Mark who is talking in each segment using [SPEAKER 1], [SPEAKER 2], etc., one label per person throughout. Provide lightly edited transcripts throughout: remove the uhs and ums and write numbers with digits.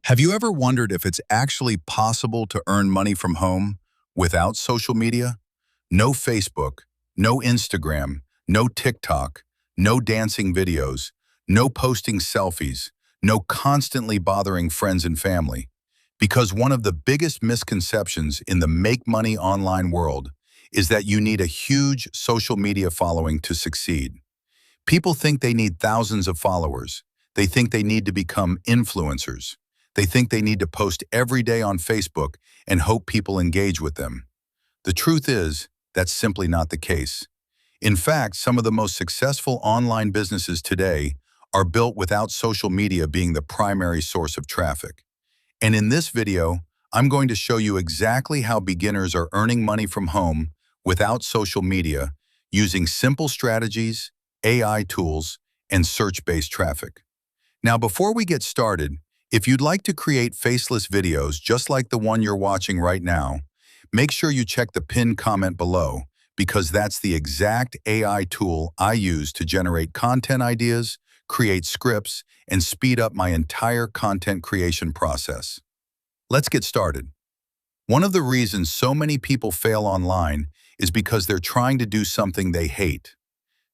[SPEAKER 1] Have you ever wondered if it's actually possible to earn money from home without social media? No Facebook, no Instagram, no TikTok, no dancing videos, no posting selfies, no constantly bothering friends and family. Because one of the biggest misconceptions in the make money online world is that you need a huge social media following to succeed. People think they need thousands of followers. They think they need to become influencers. They think they need to post every day on Facebook and hope people engage with them. The truth is, that's simply not the case. In fact, some of the most successful online businesses today are built without social media being the primary source of traffic. And in this video, I'm going to show you exactly how beginners are earning money from home without social media using simple strategies, AI tools, and search-based traffic. Now, before we get started, if you'd like to create faceless videos just like the one you're watching right now, make sure you check the pinned comment below because that's the exact AI tool I use to generate content ideas, create scripts, and speed up my entire content creation process. Let's get started. One of the reasons so many people fail online is because they're trying to do something they hate.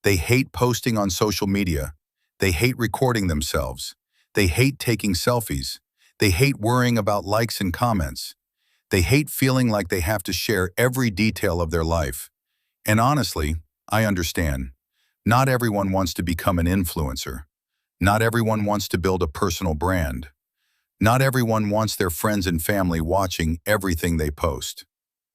[SPEAKER 1] They hate posting on social media. They hate recording themselves. They hate taking selfies. They hate worrying about likes and comments. They hate feeling like they have to share every detail of their life. And honestly, I understand. Not everyone wants to become an influencer. Not everyone wants to build a personal brand. Not everyone wants their friends and family watching everything they post.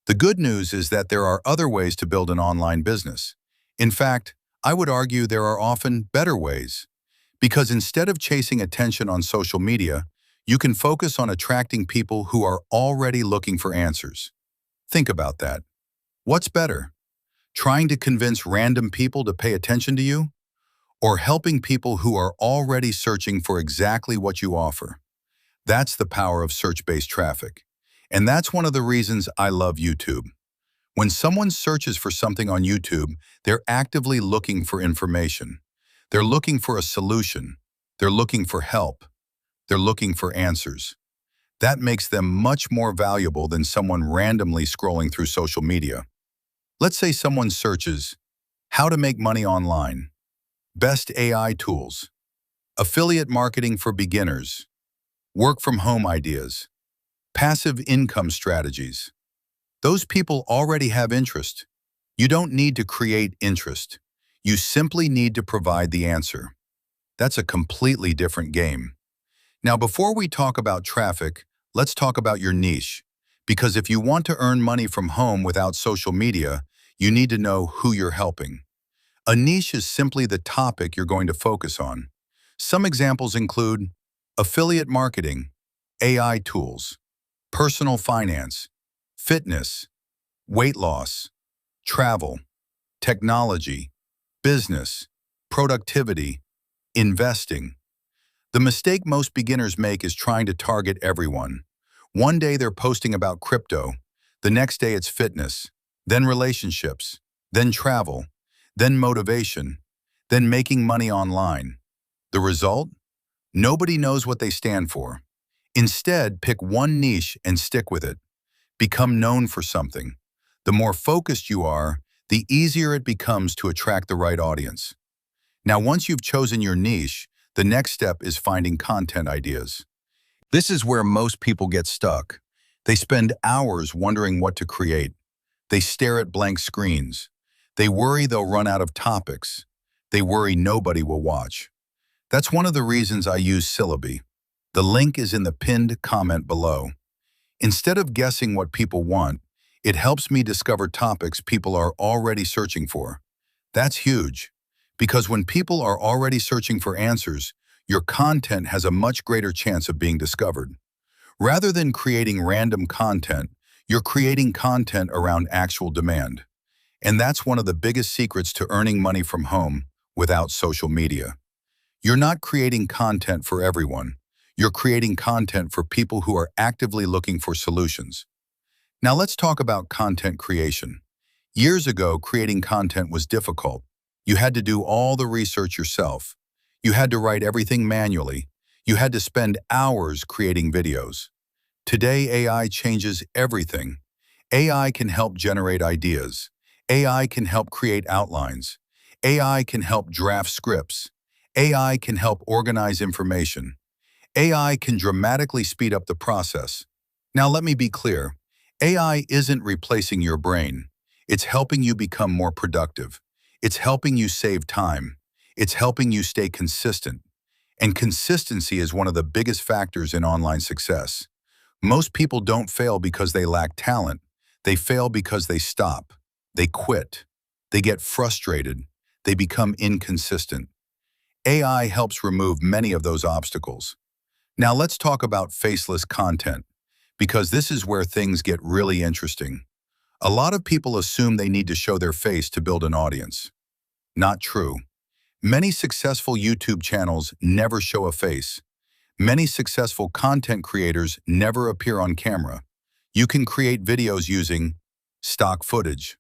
[SPEAKER 1] The good news is that there are other ways to build an online business. In fact, I would argue there are often better ways. Because instead of chasing attention on social media, you can focus on attracting people who are already looking for answers. Think about that. What's better? Trying to convince random people to pay attention to you? Or helping people who are already searching for exactly what you offer? That's the power of search-based traffic. And that's one of the reasons I love YouTube. When someone searches for something on YouTube, they're actively looking for information. They're looking for a solution. They're looking for help. They're looking for answers. That makes them much more valuable than someone randomly scrolling through social media. Let's say someone searches, how to make money online, best AI tools, affiliate marketing for beginners, work from home ideas, passive income strategies. Those people already have interest. You don't need to create interest. You simply need to provide the answer. That's a completely different game. Now, before we talk about traffic, let's talk about your niche. Because if you want to earn money from home without social media, you need to know who you're helping. A niche is simply the topic you're going to focus on. Some examples include affiliate marketing, AI tools, personal finance, fitness, weight loss, travel, technology, business, productivity, investing. The mistake most beginners make is trying to target everyone. One day they're posting about crypto, the next day it's fitness, then relationships, then travel, then motivation, then making money online. The result? Nobody knows what they stand for. Instead, pick one niche and stick with it. Become known for something. The more focused you are, the easier it becomes to attract the right audience. Now, once you've chosen your niche, the next step is finding content ideas. This is where most people get stuck. They spend hours wondering what to create. They stare at blank screens. They worry they'll run out of topics. They worry nobody will watch. That's one of the reasons I use Syllaby. The link is in the pinned comment below. Instead of guessing what people want, it helps me discover topics people are already searching for. That's huge, because when people are already searching for answers, your content has a much greater chance of being discovered. Rather than creating random content, you're creating content around actual demand. And that's one of the biggest secrets to earning money from home without social media. You're not creating content for everyone. You're creating content for people who are actively looking for solutions. Now let's talk about content creation. Years ago, creating content was difficult. You had to do all the research yourself. You had to write everything manually. You had to spend hours creating videos. Today, AI changes everything. AI can help generate ideas. AI can help create outlines. AI can help draft scripts. AI can help organize information. AI can dramatically speed up the process. Now let me be clear. AI isn't replacing your brain. It's helping you become more productive. It's helping you save time. It's helping you stay consistent. And consistency is one of the biggest factors in online success. Most people don't fail because they lack talent. They fail because they stop. They quit. They get frustrated. They become inconsistent. AI helps remove many of those obstacles. Now let's talk about faceless content, because this is where things get really interesting. A lot of people assume they need to show their face to build an audience. Not true. Many successful YouTube channels never show a face. Many successful content creators never appear on camera. You can create videos using stock footage,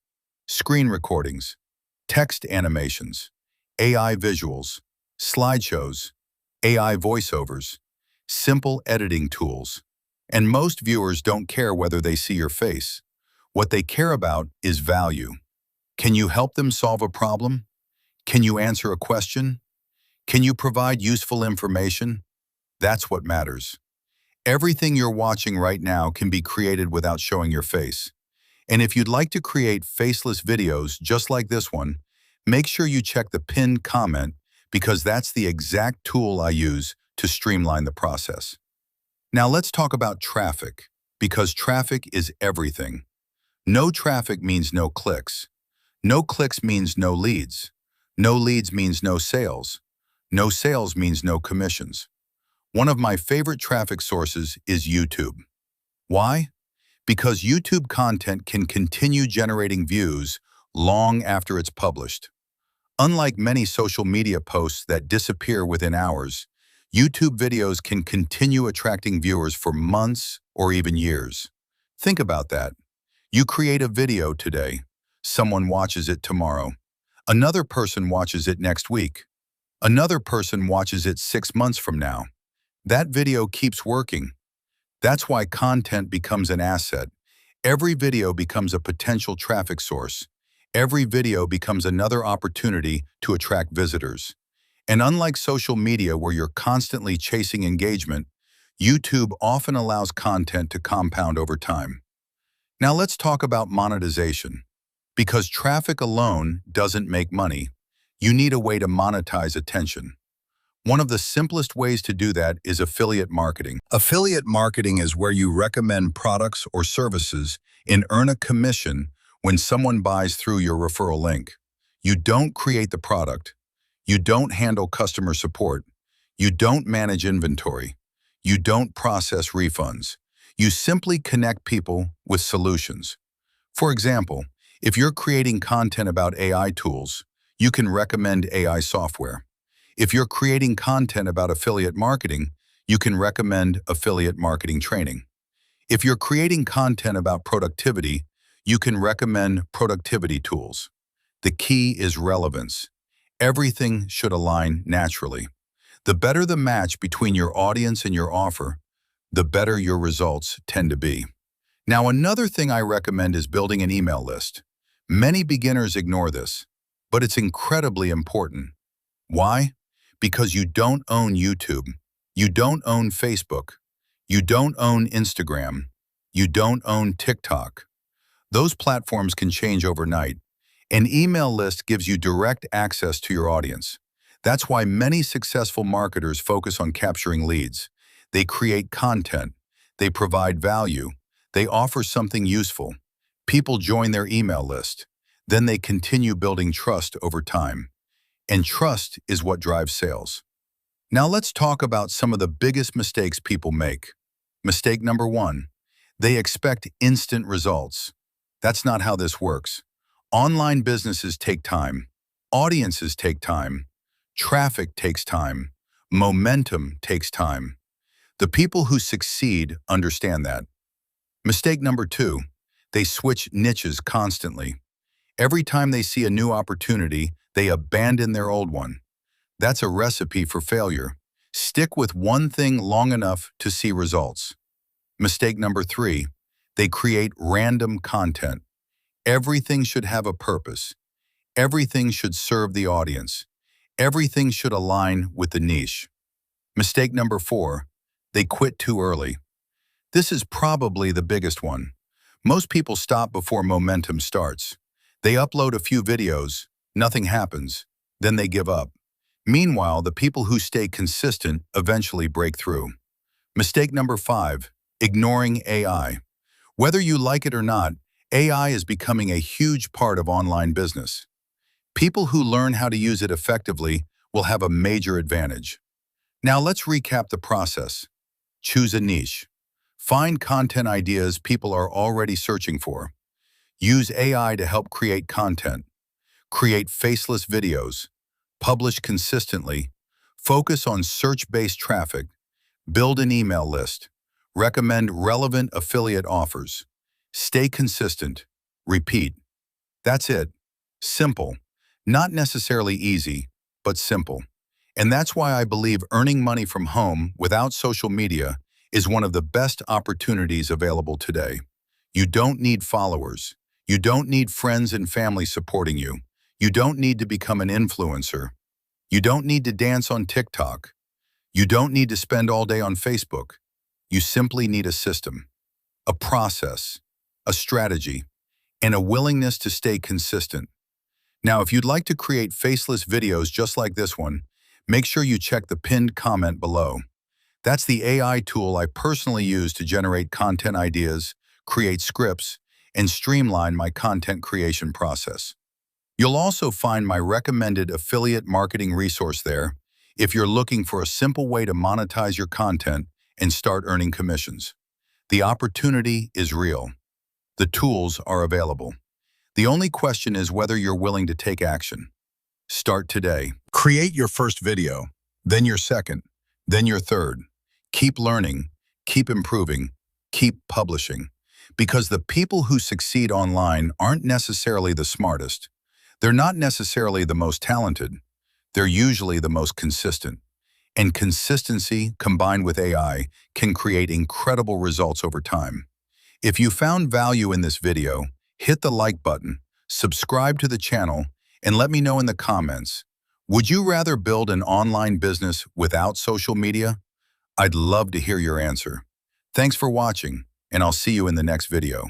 [SPEAKER 1] screen recordings, text animations, AI visuals, slideshows, AI voiceovers, simple editing tools. And most viewers don't care whether they see your face. What they care about is value. Can you help them solve a problem? Can you answer a question? Can you provide useful information? That's what matters. Everything you're watching right now can be created without showing your face. And if you'd like to create faceless videos just like this one, make sure you check the pinned comment, because that's the exact tool I use to streamline the process. Now let's talk about traffic, because traffic is everything. No traffic means no clicks. No clicks means no leads. No leads means no sales. No sales means no commissions. One of my favorite traffic sources is YouTube. Why? Because YouTube content can continue generating views long after it's published. Unlike many social media posts that disappear within hours, YouTube videos can continue attracting viewers for months or even years. Think about that. You create a video today. Someone watches it tomorrow. Another person watches it next week. Another person watches it 6 months from now. That video keeps working. That's why content becomes an asset. Every video becomes a potential traffic source. Every video becomes another opportunity to attract visitors. And unlike social media where you're constantly chasing engagement, YouTube often allows content to compound over time. Now let's talk about monetization. Because traffic alone doesn't make money, you need a way to monetize attention. One of the simplest ways to do that is affiliate marketing. Affiliate marketing is where you recommend products or services and earn a commission when someone buys through your referral link. You don't create the product. You don't handle customer support. You don't manage inventory. You don't process refunds. You simply connect people with solutions. For example, if you're creating content about AI tools, you can recommend AI software. If you're creating content about affiliate marketing, you can recommend affiliate marketing training. If you're creating content about productivity, you can recommend productivity tools. The key is relevance. Everything should align naturally. The better the match between your audience and your offer, the better your results tend to be. Now, another thing I recommend is building an email list. Many beginners ignore this, but it's incredibly important. Why? Because you don't own YouTube. You don't own Facebook. You don't own Instagram. You don't own TikTok. Those platforms can change overnight. An email list gives you direct access to your audience. That's why many successful marketers focus on capturing leads. They create content. They provide value. They offer something useful. People join their email list. Then they continue building trust over time. And trust is what drives sales. Now let's talk about some of the biggest mistakes people make. Mistake number 1, they expect instant results. That's not how this works. Online businesses take time. Audiences take time. Traffic takes time. Momentum takes time. The people who succeed understand that. Mistake number 2, they switch niches constantly. Every time they see a new opportunity, they abandon their old one. That's a recipe for failure. Stick with one thing long enough to see results. Mistake number 3, they create random content. Everything should have a purpose. Everything should serve the audience. Everything should align with the niche. Mistake number 4, they quit too early. This is probably the biggest one. Most people stop before momentum starts. They upload a few videos, nothing happens, then they give up. Meanwhile, the people who stay consistent eventually break through. Mistake number 5, ignoring AI. Whether you like it or not, AI is becoming a huge part of online business. People who learn how to use it effectively will have a major advantage. Now let's recap the process. Choose a niche. Find content ideas people are already searching for. Use AI to help create content. Create faceless videos. Publish consistently. Focus on search-based traffic. Build an email list. Recommend relevant affiliate offers. Stay consistent. Repeat. That's it. Simple. Not necessarily easy, but simple. And that's why I believe earning money from home without social media is one of the best opportunities available today. You don't need followers. You don't need friends and family supporting you. You don't need to become an influencer. You don't need to dance on TikTok. You don't need to spend all day on Facebook. You simply need a system, a process, a strategy, and a willingness to stay consistent. Now, if you'd like to create faceless videos just like this one, make sure you check the pinned comment below. That's the AI tool I personally use to generate content ideas, create scripts, and streamline my content creation process. You'll also find my recommended affiliate marketing resource there if you're looking for a simple way to monetize your content and start earning commissions. The opportunity is real. The tools are available. The only question is whether you're willing to take action. Start today. Create your first video, then your second, then your third. Keep learning, keep improving, keep publishing. Because the people who succeed online aren't necessarily the smartest. They're not necessarily the most talented. They're usually the most consistent. And consistency combined with AI can create incredible results over time. If you found value in this video, hit the like button, subscribe to the channel, and let me know in the comments. Would you rather build an online business without social media? I'd love to hear your answer. Thanks for watching, and I'll see you in the next video.